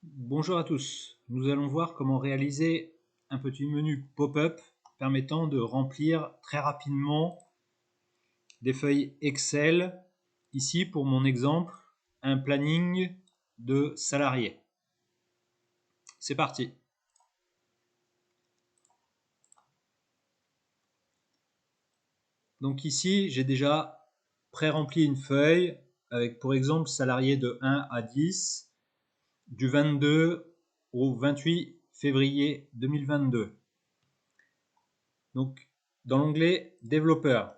Bonjour à tous, nous allons voir comment réaliser un petit menu pop-up permettant de remplir très rapidement des feuilles Excel. Ici, pour mon exemple, un planning de salariés. C'est parti. Donc ici, j'ai déjà pré-rempli une feuille avec, pour exemple, salariés de 1 à 10 du 22 au 28 février 2022. Donc, dans l'onglet développeur,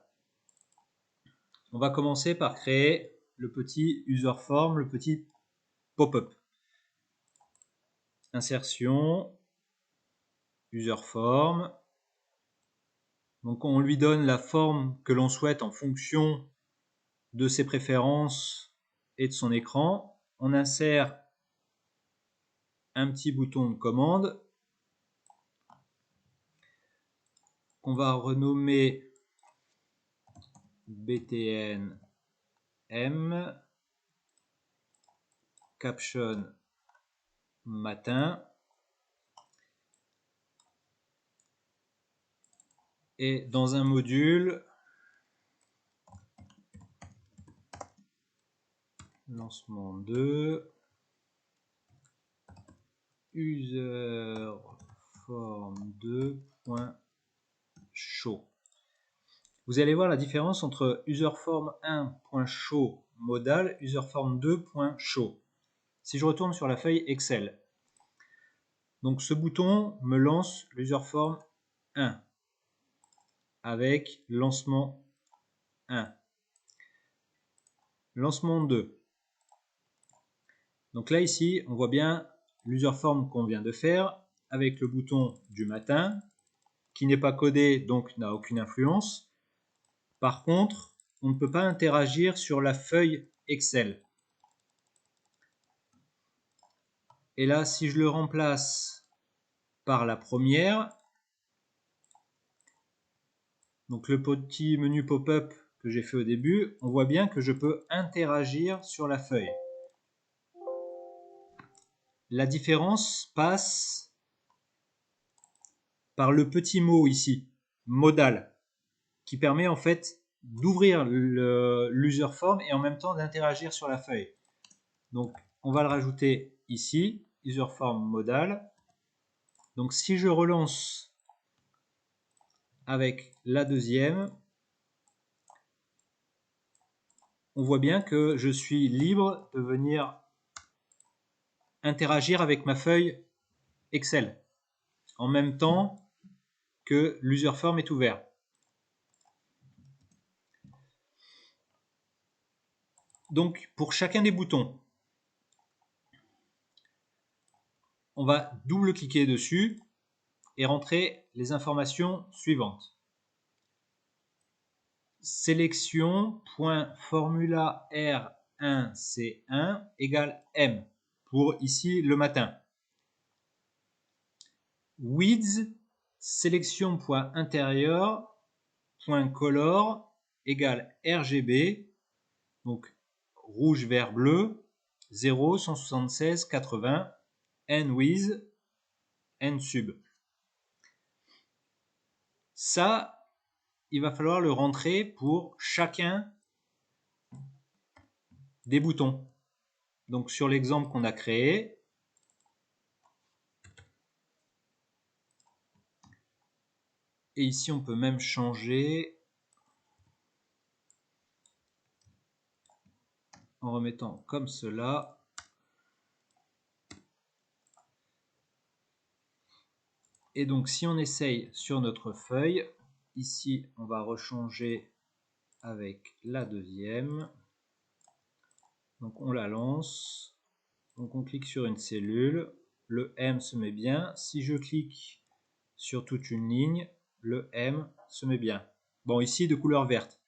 on va commencer par créer le petit user form, le petit pop-up. Insertion, user form. Donc on lui donne la forme que l'on souhaite en fonction de ses préférences et de son écran. On insère un petit bouton de commande qu'on va renommer btn m caption matin. Et dans un module, lancement 2, user form 2.show. Vous allez voir la différence entre userform 1.show modal, userform 2.show. Si je retourne sur la feuille Excel, donc ce bouton me lance l'userform 1 avec lancement 1, lancement 2. Donc là ici, on voit bien l'userform qu'on vient de faire avec le bouton du matin qui n'est pas codé, donc n'a aucune influence. Par contre, on ne peut pas interagir sur la feuille Excel. Et là, si je le remplace par la première, donc le petit menu pop-up que j'ai fait au début, on voit bien que je peux interagir sur la feuille. La différence passe par le petit mot ici, modal, qui permet en fait d'ouvrir l'user form et en même temps d'interagir sur la feuille. Donc on va le rajouter ici, user form modal. Donc si je relance avec la deuxième, on voit bien que je suis libre de venir interagir avec ma feuille Excel en même temps que l'user form est ouvert. Donc pour chacun des boutons, on va double-cliquer dessus et rentrer les informations suivantes. Sélection.formula R1C1 égale M pour ici le matin. Width sélection.intérieur.color égale RGB, donc rouge, vert, bleu, 0, 176, 80, nWidth, nsub. Ça, il va falloir le rentrer pour chacun des boutons. Donc sur l'exemple qu'on a créé, et ici on peut même changer en remettant comme cela. Et donc si on essaye sur notre feuille, ici on va rechanger avec la deuxième. Donc on la lance, donc on clique sur une cellule, le M se met bien. Si je clique sur toute une ligne, le M se met bien. Bon, ici de couleur verte.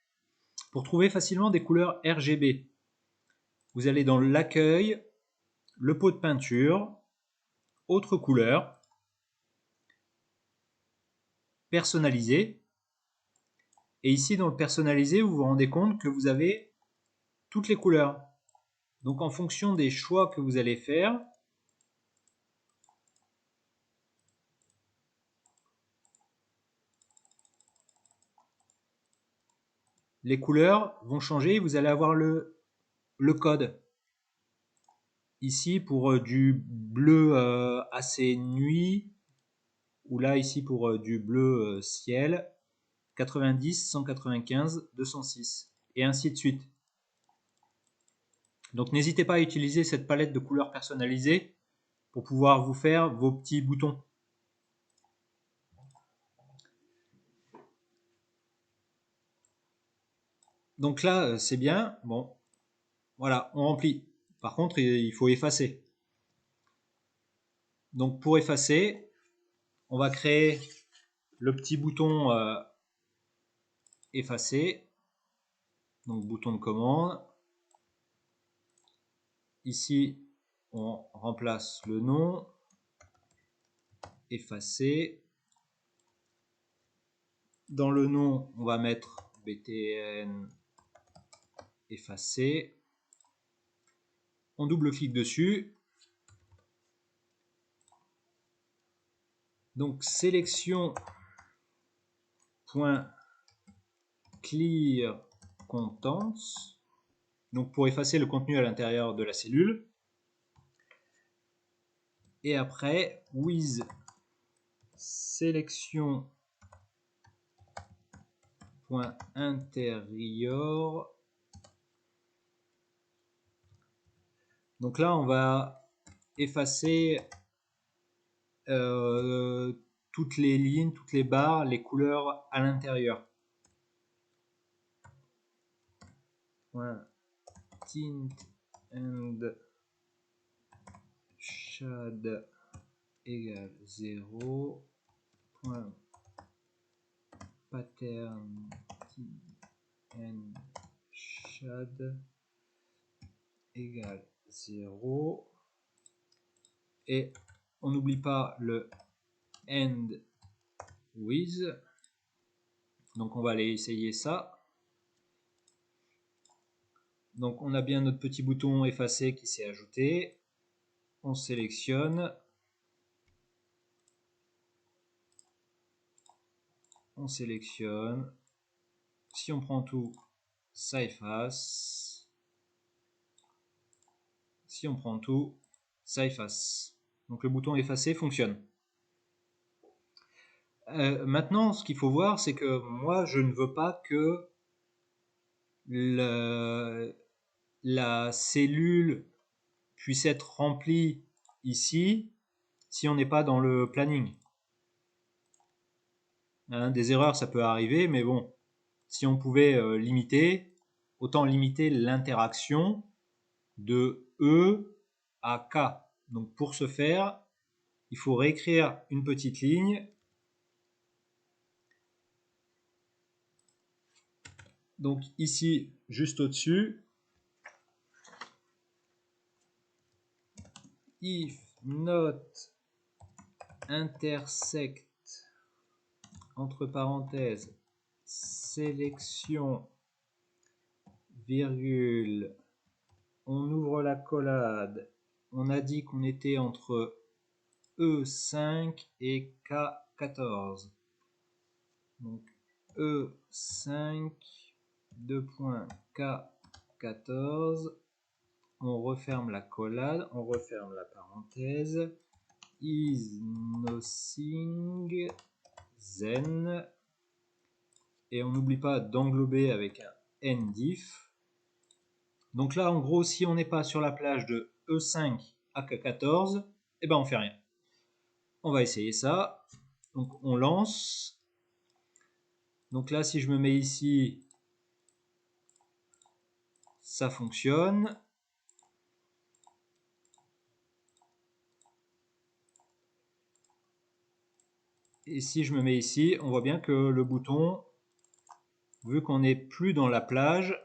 Pour trouver facilement des couleurs RGB, vous allez dans l'accueil, le pot de peinture, autre couleur, personnaliser. Et ici dans le personnaliser, vous vous rendez compte que vous avez toutes les couleurs. Donc en fonction des choix que vous allez faire, les couleurs vont changer. Vous allez avoir le code. Ici pour du bleu assez nuit, ou là ici pour du bleu ciel, 90, 195, 206, et ainsi de suite. Donc n'hésitez pas à utiliser cette palette de couleurs personnalisées pour pouvoir vous faire vos petits boutons. Donc là, c'est bien. Bon, voilà, on remplit. Par contre, il faut effacer. Donc pour effacer, on va créer le petit bouton effacer. Donc bouton de commande. Ici, on remplace le nom. Effacer. Dans le nom, on va mettre btn effacer. On double-clique dessus. Donc sélection .clear contents, donc pour effacer le contenu à l'intérieur de la cellule. Et après with sélection .intérieur. Donc là on va effacer toutes les lignes, toutes les barres, les couleurs à l'intérieur. Tint and shade égale 0. Pattern tint and shade égale 0. Et on n'oublie pas le end with. Donc on va aller essayer ça. Donc on a bien notre petit bouton effacer qui s'est ajouté. On sélectionne. On sélectionne. Si on prend tout, ça efface. Si on prend tout, ça efface. Donc le bouton effacer fonctionne. Maintenant, ce qu'il faut voir, c'est que moi, je ne veux pas que la cellule puisse être remplie ici si on n'est pas dans le planning. Hein, des erreurs, ça peut arriver, mais bon, si on pouvait limiter, autant limiter l'interaction de E à K. Donc pour ce faire, il faut réécrire une petite ligne. Donc ici, juste au-dessus, if not intersect, entre parenthèses, sélection, virgule, on ouvre la collade, on a dit qu'on était entre E5 et K14. Donc E5, 2.K14, on referme la collade, on referme la parenthèse, is nothing, then, et on n'oublie pas d'englober avec un endif. Donc là, en gros, si on n'est pas sur la plage de E5 à K14, eh ben on fait rien. On va essayer ça. Donc on lance. Donc là, si je me mets ici, ça fonctionne. Et si je me mets ici, on voit bien que le bouton, vu qu'on n'est plus dans la plage,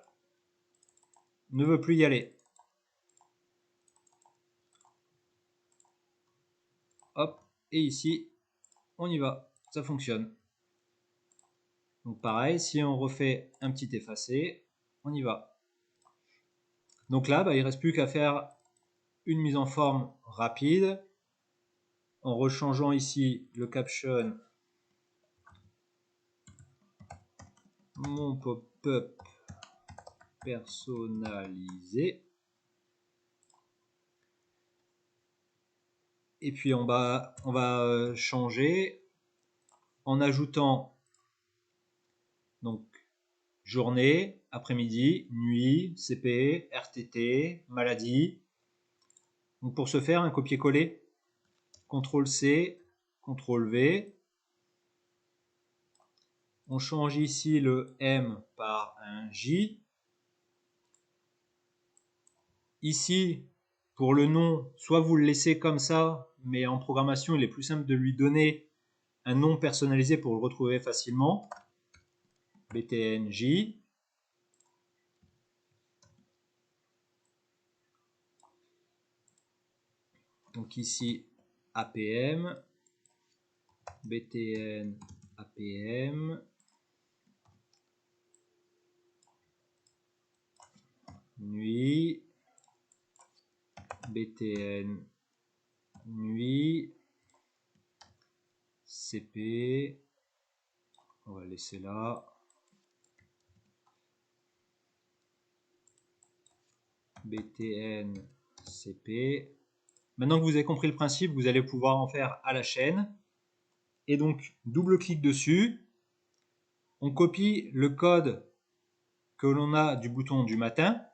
ne veut plus y aller. Hop, et ici, on y va, ça fonctionne. Donc pareil, si on refait un petit effacé, on y va. Donc là, il ne reste plus qu'à faire une mise en forme rapide, en rechangeant ici le caption, mon pop personnalisé. Et puis on va changer en ajoutant donc journée, après-midi, nuit, CP, RTT, maladie. Donc pour ce faire, un copier-coller, CTRL-C, CTRL-V. On change ici le M par un J. Ici, pour le nom, soit vous le laissez comme ça, mais en programmation, il est plus simple de lui donner un nom personnalisé pour le retrouver facilement. BTNJ. Donc ici, APM. BTN APM. Nuit. BTN nuit. CP. On va laisser là. BTN CP. Maintenant que vous avez compris le principe, vous allez pouvoir en faire à la chaîne. Et donc, double-clic dessus. On copie le code que l'on a du bouton du matin.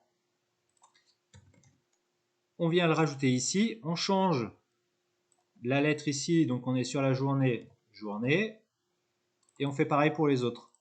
On vient le rajouter ici. On change la lettre ici. Donc, on est sur la journée, journée. Et on fait pareil pour les autres.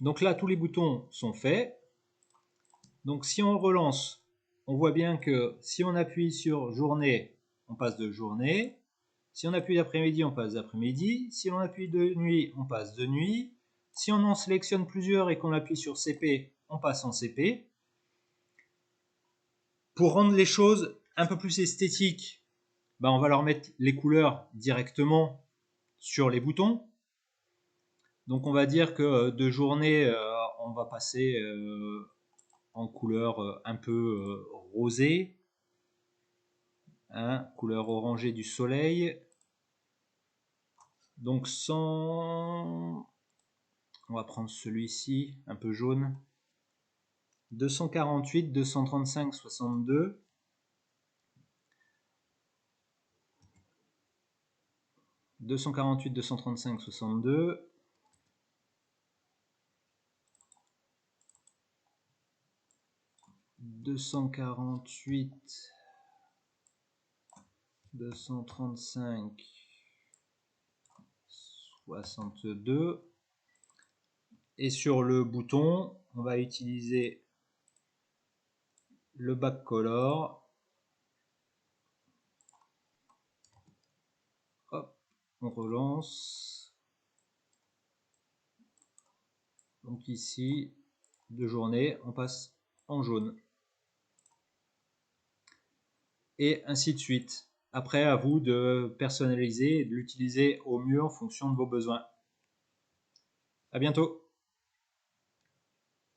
Donc là, tous les boutons sont faits. Donc si on relance, on voit bien que si on appuie sur journée, on passe de journée. Si on appuie d'après-midi, on passe d'après-midi. Si on appuie de nuit, on passe de nuit. Si on en sélectionne plusieurs et qu'on appuie sur CP, on passe en CP. Pour rendre les choses un peu plus esthétiques, on va leur mettre les couleurs directement sur les boutons. Donc on va dire que de journée, on va passer en couleur un peu rosée, hein, couleur orangée du soleil. Donc on va prendre celui-ci, un peu jaune. 248, 235, 62. 248, 235, 62. 248, 235, 62. Et sur le bouton, on va utiliser le back color. Hop, on relance. Donc ici, de journée, on passe en jaune. Et ainsi de suite. Après, à vous de personnaliser et de l'utiliser au mieux en fonction de vos besoins. À bientôt.